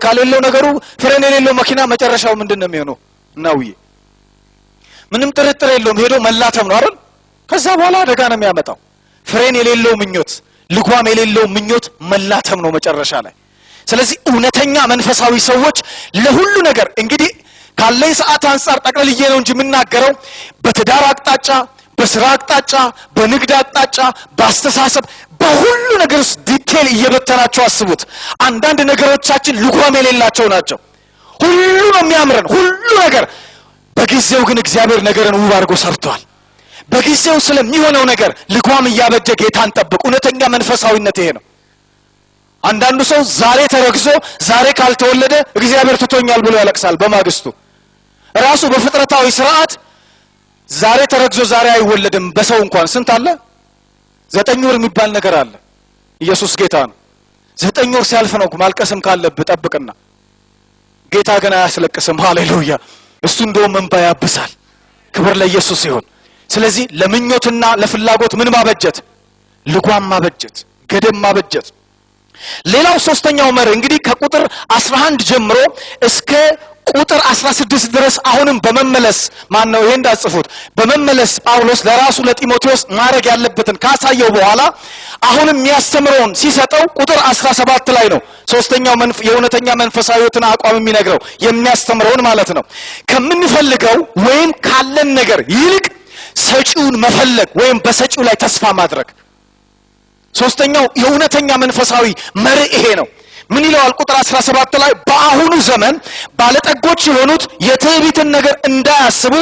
ካለለው ነገሩ ፍሬን የሌለው መኪና መጨረሻው ምንድነው የሚሆነው ነውዬ ምንም ጥርጥር የለውም ሄዶ መላተም ነው አይደል ከዛ በኋላ አደጋ ነው የሚያመጣው ፍሬን የሌለው ምኞት ልጓም የሌለው ምኞት መላተም ነው መጨረሻ ላይ ስለዚህ እውነተኛ መንፈሳዊ ሰዎች ለሁሉ ነገር እንግዲህ ካለኝ ሰዓት አንፃር ጠቅልዬ ነው እንጂ ምናገረው በትዳር አቅጣጫ በስራ አቅጣጫ በንግድ አቅጣጫ በአስተሳሰብ በሁሉ ነገር ዲቴል እየበተናቸው አስቡት አንዳንድ ነገሮቻችን ልጓም የሌላቸው ናቸው ሁሉ ነው የሚያምረን ሁሉ ነገር በጊዜው ግን እግዚአብሔር ነገርን ውብ አድርጎ ሰርቷል በጊዜው ስለሚሆነው ነገር ልጓም ያበጀ ጌታን ጠብቁ እውነተኛ መንፈሳዊነት ይሄ ነው አንዳንዱ ሰው ዛሬ ተረግዞ ዛሬ ካልተወለደ እግዚአብሔር ትቶኛል ብሎ ያለቅሳል በማግስቱ ራሱ በፍጥረታዊ ስርዓት ዛሬ ተረግዞ ዛሬ አይወለድም በሰው እንኳን ስንት አለ 9 ወር የሚባል ነገር አለ ኢየሱስ ጌታ ነው 9 ወር ሲያልፍ ነው ማልቀስም ካለብህ ጠብቅና ጌታ ግን አያስለቅስም ሃሌሉያ እሱ እንደውም እንባ ያብሳል ክብር ለኢየሱስ ይሁን ስለዚህ ለምኞትና ለፍላጎት ምን ማበጀት ልጓም ማበጀት ገደም ማበጀት ሌላው ሶስተኛው መር እንግዲህ ከቁጥር 11 ጀምሮ እስከ ቁጥር 16 ድረስ አሁንም በመመለስ ማን ነው ይሄን ዳጽፉት በመመለስ ጳውሎስ ለራሱ ለጢሞቴዎስ ማረግ ያለበትን ካሳየው በኋላ አሁንም የሚያስተምረውን ሲሰጠው ቁጥር 17 ላይ ነው ሶስተኛው የእውነተኛ መንፈሳዊነትን አቋም የሚነግረው የሚያስተምረውን ማለት ነው ከምንፈልገው ወይም ካለን ነገር ይልቅ ሰጪውን መፈለግ ወይም በሰጪው ላይ ተስፋ ማድረግ ሶስተኛው የእውነተኛ መንፈሳዊ መርህ ይሄ ነው ምን ይላል ቁጥር 17 ላይ በአሁኑ ዘመን ባለጠጎች የሆኑት የትዕቢትን ነገር እንዳያስቡ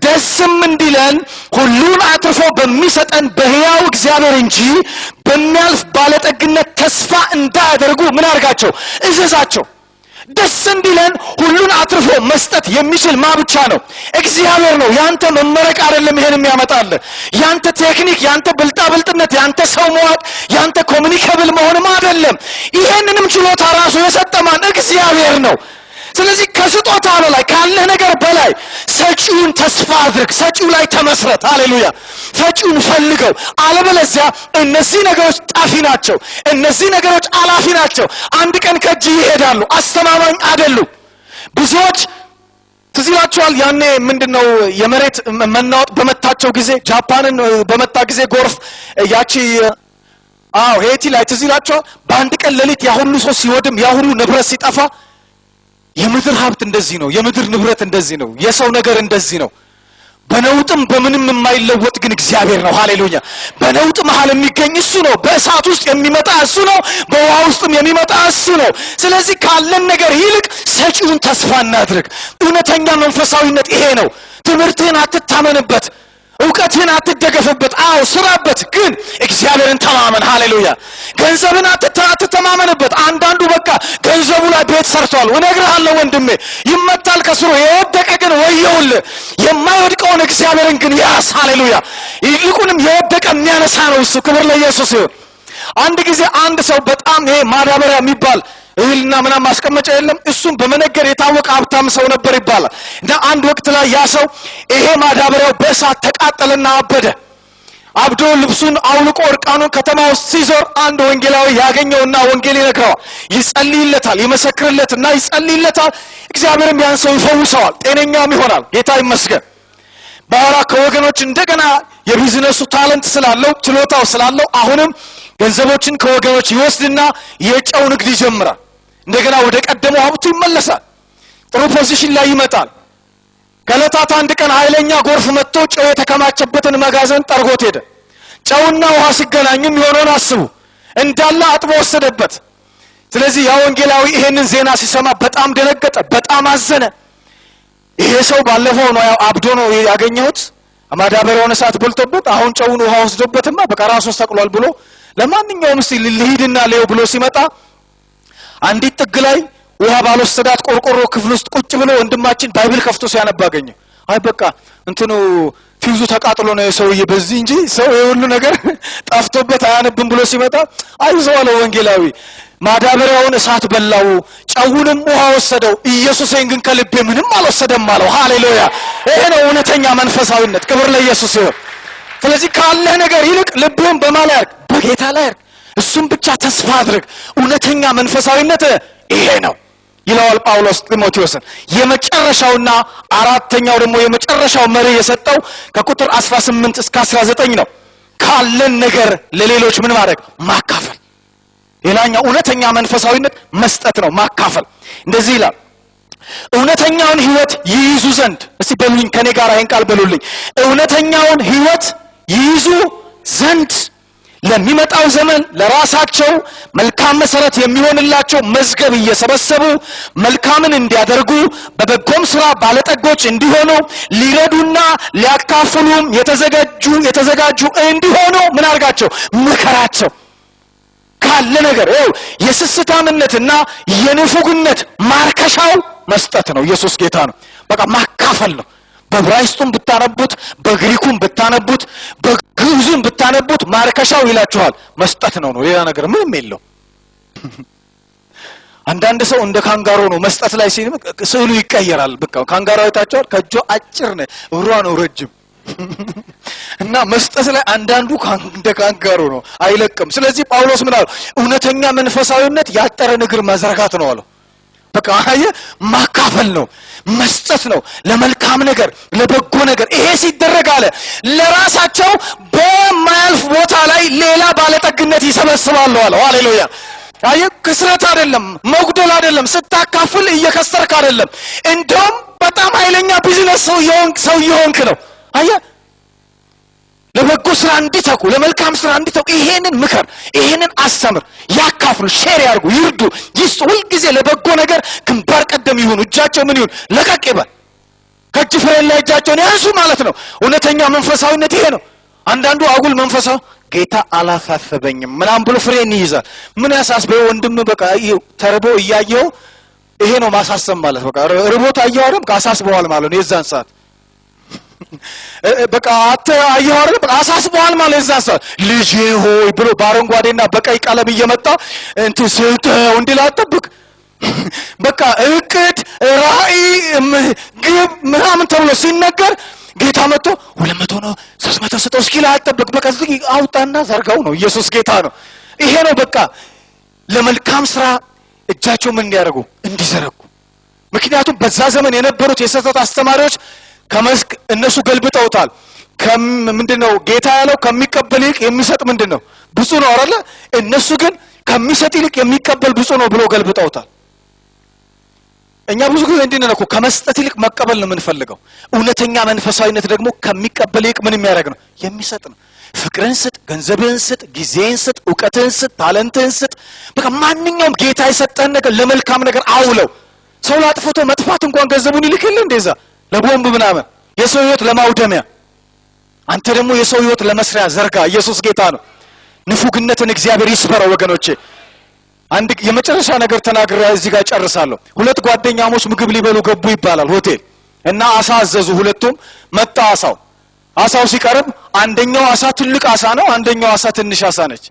ደስም እንዲለን ሁሉን አትርፎ በሚሰጠን በሕያው እግዚአብሔር እንጂ በሚያልፍ ባለጠግነት ተስፋ እንዳያደርጉ ምን አርጋቸው እዘዛቸው ደስ እንዲለን ሁሉን አትርፎ መስጠት የሚችል ማብቻ ነው እግዚአብሔር ነው ያንተ መመረቅ አይደለም ይሄን የሚያመጣል ያንተ ቴክኒክ ያንተ ብልጣብልጥነት ያንተ ሰው መዋቅ ያንተ ኮሙኒኬብል መሆንም አይደለም ይሄንንም ችሎታ ራሱ የሰጠማን እግዚአብሔር ነው ስለዚህ ከስጦታ በላይ ካለ ነገር በላይ ሰጪውን ተስፋ አድርግ ሰጪው ላይ ተመስረት ሃሌሉያ ሰጪውን ፈልገው አለበለዚያ እነዚህ ነገሮች ጣፊ ናቸው እነዚህ ነገሮች አላፊ ናቸው አንድ ቀን ከእጅ ይሄዳሉ አስተማማኝ አይደሉም ብዙዎች ትዝላችኋል ያኔ ምንድነው የመሬት መናወጥ በመታቸው ጊዜ ጃፓንን በመታ ጊዜ ጎርፍ ያቺ ሄይቲ ላይ ትዝላችኋል በአንድ ቀን ሌሊት ያ ሁሉ ሰው ሲወድም ያ ሁሉ ንብረት ሲጠፋ የምድር ሀብት እንደዚህ ነው የምድር ንብረት እንደዚህ ነው የሰው ነገር እንደዚህ ነው በነውጥም በምንም የማይለወጥ ግን እግዚአብሔር ነው ሃሌሉያ በነውጥ መሃል የሚገኝ እሱ ነው በእሳት ውስጥ የሚመጣ እሱ ነው በውሃ ውስጥም የሚመጣ እሱ ነው ስለዚህ ካለን ነገር ይልቅ ሰጪውን ተስፋ እናድርግ እውነተኛ መንፈሳዊነት ይሄ ነው ትምህርትህን አትታመንበት እውቀትህን አትደገፍበት ስራበት ግን እግዚአብሔርን ተማመን ሃሌሉያ ገንዘብን አትተማመንበት አንዳንዱ በቃ ገንዘቡ ላይ ቤት ሰርቷል ወነግራለሁ ወንድሜ ይመታል ከስሩ የወደቀ ግን ወየውል የማይወድቀውን እግዚአብሔርን ግን ያስ ሃሌሉያ ይልቁንም የወደቀ የሚያነሳ ነው እሱ ክብር ለኢየሱስ ይሁን አንድ ጊዜ አንድ ሰው በጣም ይሄ ማዳበሪያ የሚባል እህልና ምናምን ማስቀመጫ የለም እሱም በመነገር የታወቀ ሀብታም ሰው ነበር ይባላል እና አንድ ወቅት ላይ ያ ሰው ይሄ ማዳበሪያው በእሳት ተቃጠለና አብዶ ልብሱን አውልቆ እርቃኑን ከተማ ውስጥ ሲዞር አንድ ወንጌላዊ ያገኘውና ወንጌል ይነግረዋል ይጸልይለታል ይመሰክርለትና ይጸልይለታል እግዚአብሔርም ያን ሰው ይፈውሰዋል ጤነኛም ይሆናል ጌታ ይመስገን በኋላ ከወገኖች እንደገና የቢዝነሱ ታለንት ስላለው ችሎታው ስላለው አሁንም ገንዘቦችን ከወገኖች ይወስድና የጨው ንግድ ይጀምራል እንደገና ወደ ቀደመው ሀብቱ ይመለሳል ጥሩ ፖዚሽን ላይ ይመጣል ከለታት አንድ ቀን ኃይለኛ ጎርፍ መጥቶ ጨው የተከማቸበትን መጋዘን ጠርጎት ሄደ ጨውና ውሃ ሲገናኙም የሆነውን አስቡ እንዳለ አጥቦ ወሰደበት ስለዚህ ያ ወንጌላዊ ይሄንን ዜና ሲሰማ በጣም ደነገጠ በጣም አዘነ ይሄ ሰው ባለፈው ነው አብዶ ነው ያገኘሁት ማዳበሪያውን እሳት በልቶበት አሁን ጨውን ውሃ ወስዶበትማ በቃ ራሱን ሰቅሏል ብሎ ለማንኛውም ልሂድና ሌው ብሎ ሲመጣ አንዲት ጥግ ላይ ውሃ ባልወሰዳት ቆርቆሮ ክፍል ውስጥ ቁጭ ብሎ ወንድማችን ባይብል ከፍቶ ሲያነባ አገኘ አይ በቃ እንትኑ ፊውዙ ተቃጥሎ ነው የሰውዬ በዚህ እንጂ ሰው የሁሉ ነገር ጠፍቶበት አያነብም ብሎ ሲመጣ አይዞህ አለ ወንጌላዊ ማዳበሪያውን እሳት በላው ጨውንም ውሃ ወሰደው ኢየሱስን ግን ከልቤ ምንም አልወሰደም አለው ሃሌሉያ ይሄ ነው እውነተኛ መንፈሳዊነት ክብር ለኢየሱስ ይሁን ስለዚህ ካለ ነገር ይልቅ ልብህን በማን ላይ በጌታ ላይ እሱም ብቻ ተስፋ አድርግ እውነተኛ መንፈሳዊነት ይሄ ነው ይለዋል ጳውሎስ ጢሞቴዎስን። የመጨረሻውና አራተኛው ደግሞ የመጨረሻው መሪ የሰጠው ከቁጥር 18 እስከ 19 ነው። ካለን ነገር ለሌሎች ምን ማድረግ? ማካፈል። ሌላኛው እውነተኛ መንፈሳዊነት መስጠት ነው፣ ማካፈል። እንደዚህ ይላል እውነተኛውን ሕይወት ይይዙ ዘንድ። እስቲ በሉኝ ከኔ ጋር ይሄን ቃል በሉልኝ። እውነተኛውን ሕይወት ይይዙ ዘንድ ለሚመጣው ዘመን ለራሳቸው መልካም መሰረት የሚሆንላቸው መዝገብ እየሰበሰቡ መልካምን እንዲያደርጉ በበጎም ስራ ባለጠጎች እንዲሆኑ ሊረዱና ሊያካፍሉም የተዘጋጁ እንዲሆኑ ምን አድርጋቸው? ምከራቸው። ካለ ነገር የስስታምነትና የንፉግነት ማርከሻው መስጠት ነው። ኢየሱስ ጌታ ነው። በቃ ማካፈል ነው። በዕብራይስጡም ብታነቡት በግሪኩም ብታነቡት በግዕዙም ብታነቡት ማርከሻው ይላችኋል መስጠት ነው። ሌላ ነገር ምንም የለው። አንዳንድ ሰው እንደ ካንጋሮ ነው መስጠት ላይ ሲል ስዕሉ ይቀየራል። በቃ ካንጋሮ አይታችኋል? ከእጁ አጭር ነው፣ እግሯ ነው ረጅም እና መስጠት ላይ አንዳንዱ እንደ ካንጋሮ ነው፣ አይለቅም። ስለዚህ ጳውሎስ ምን አለው? እውነተኛ መንፈሳዊነት ያጠረን እግር መዘርጋት ነው አለው። በቃ ማካፈል ነው፣ መስጠት ነው፣ ለመልካም ነገር ለበጎ ነገር። ይሄ ሲደረግ አለ ለራሳቸው በማያልፍ ቦታ ላይ ሌላ ባለጠግነት ይሰበስባሉ አለ። ሃሌሉያ! አየ ክስረት አይደለም፣ መጉደል አይደለም። ስታካፍል እየከሰርክ አይደለም፣ እንደውም በጣም ኃይለኛ ቢዝነስ ሰው የሆንክ ነው። አየ ለበጎ ስራ እንዲተኩ ለመልካም ስራ እንዲተኩ ይሄንን ምከር፣ ይሄንን አስተምር፣ ያካፍሉ፣ ሼር ያርጉ፣ ይርዱ፣ ይስጡ። ሁልጊዜ ለበጎ ነገር ግንባር ቀደም ይሁኑ። እጃቸው ምን ይሁን? ለቀቅ ይበል። ከእጅ ፍሬ ላይ እጃቸውን ያንሱ ማለት ነው። እውነተኛ መንፈሳዊነት ይሄ ነው። አንዳንዱ አጉል መንፈሳዊ ጌታ አላሳሰበኝም ምናምን ብሎ ፍሬን ይይዛል። ምን ያሳስበው? ወንድም በቃ ተርቦ እያየው ይሄ ነው ማሳሰብ ማለት። በቃ ርቦት አየው አይደል? ካሳስበዋል ማለት ነው የዛን ሰዓት በቃ አየዋር በቃ አሳስበዋል ማለት የዛን ሰዓት ልጄ ሆይ ብሎ በአረንጓዴና በቀይ ቀለም እየመጣ እንትን ስልጠው እንዲላጠብቅ በቃ እቅድ ራእይ ግብ ምናምን ተብሎ ሲነገር ጌታ መጥቶ 200 ነው 300 ስጠው እስኪ ላጠብቅ በቃ እዚህ አውጣና ዘርጋው ነው። ኢየሱስ ጌታ ነው። ይሄ ነው በቃ ለመልካም ስራ እጃቸው ምን እንዲያደርጉ እንዲዘረጉ። ምክንያቱም በዛ ዘመን የነበሩት የሰጠት አስተማሪዎች ከመስክ እነሱ ገልብጠውታል። ምንድነው ጌታ ያለው? ከሚቀበል ይልቅ የሚሰጥ ምንድነው ብፁዕ ነው አይደለ? እነሱ ግን ከሚሰጥ ይልቅ የሚቀበል ብፁዕ ነው ብሎ ገልብጠውታል። እኛ ብዙ ጊዜ እንዲነው እኮ ከመስጠት ይልቅ መቀበል ነው የምንፈልገው። እውነተኛ መንፈሳዊነት ደግሞ ከሚቀበል ይልቅ ምን የሚያደርግ ነው? የሚሰጥ ነው። ፍቅርን ስጥ፣ ገንዘብህን ስጥ፣ ጊዜህን ስጥ፣ ዕውቀትህን ስጥ፣ ታለንትህን ስጥ። በቃ ማንኛውም ጌታ የሰጠህን ነገር ለመልካም ነገር አውለው። ሰው ላጥፍቶ መጥፋት እንኳን ገንዘቡን ይልክል እንደዛ ለቦምብ ምናምን የሰው ህይወት ለማውደሚያ። አንተ ደግሞ የሰው ህይወት ለመስሪያ ዘርጋ። ኢየሱስ ጌታ ነው። ንፉግነትን እግዚአብሔር ይስበረው ወገኖቼ። አንድ የመጨረሻ ነገር ተናግሬ እዚህ ጋር ጨርሳለሁ። ሁለት ጓደኛሞች ምግብ ሊበሉ ገቡ ይባላል ሆቴል እና አሳ አዘዙ። ሁለቱም መጣ አሳው ሲቀርብ አንደኛው አሳ ትልቅ አሳ ነው፣ አንደኛው አሳ ትንሽ አሳ ነች።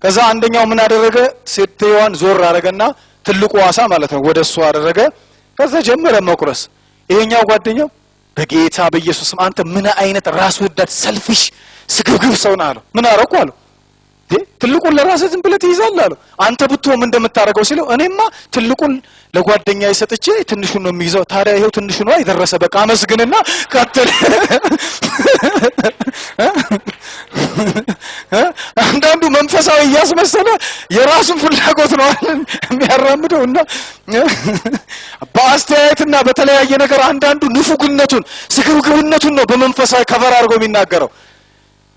ከዛ አንደኛው ምን አደረገ? ሴትየዋን ዞር አደረገና ትልቁ አሳ ማለት ነው ወደሱ አደረገ። ከዛ ጀመረ መቁረስ። ይሄኛው ጓደኛው በጌታ በኢየሱስም አንተ ምን አይነት ራስ ወዳድ ሰልፊሽ ስግብግብ ሰው ነህ አለው። ምን አረኩ አለው። ትልቁን ለራስህ ዝም ብለህ ትይዛለህ አለው። አንተ ብትሆን ምን እንደምታደርገው ሲለው እኔማ ትልቁን ለጓደኛዬ ሰጥቼ ትንሹን ነው የሚይዘው። ታዲያ ይሄው ትንሹ ነው አይደረሰ በቃ አመስግንና ቀጥል። አንዳንዱ መንፈሳዊ እያስመሰለ የራሱን ፍላጎት ነው የሚያራምደውና በአስተያየትና በተለያየ ነገር አንዳንዱ ንፉግነቱን ስግብግብነቱን ነው በመንፈሳዊ ከቨር አድርጎ የሚናገረው።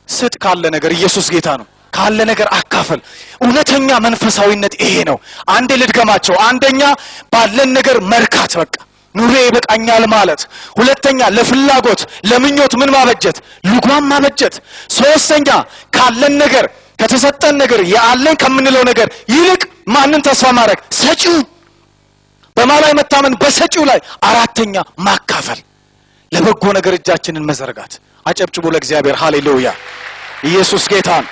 ስጥ ካለ ነገር ኢየሱስ ጌታ ነው። ካለ ነገር አካፈል። እውነተኛ መንፈሳዊነት ይሄ ነው። አንዴ ልድገማቸው። አንደኛ ባለን ነገር መርካት፣ በቃ ኑሬ ይበቃኛል ማለት። ሁለተኛ ለፍላጎት ለምኞት ምን ማበጀት? ልጓም ማበጀት። ሶስተኛ ካለን ነገር ከተሰጠን ነገር ያለን ከምንለው ነገር ይልቅ ማንን ተስፋ ማድረግ? ሰጪው። በማላይ መታመን በሰጪው ላይ። አራተኛ ማካፈል፣ ለበጎ ነገር እጃችንን መዘርጋት። አጨብጭቡ ለእግዚአብሔር። ሃሌሉያ! ኢየሱስ ጌታ ነው።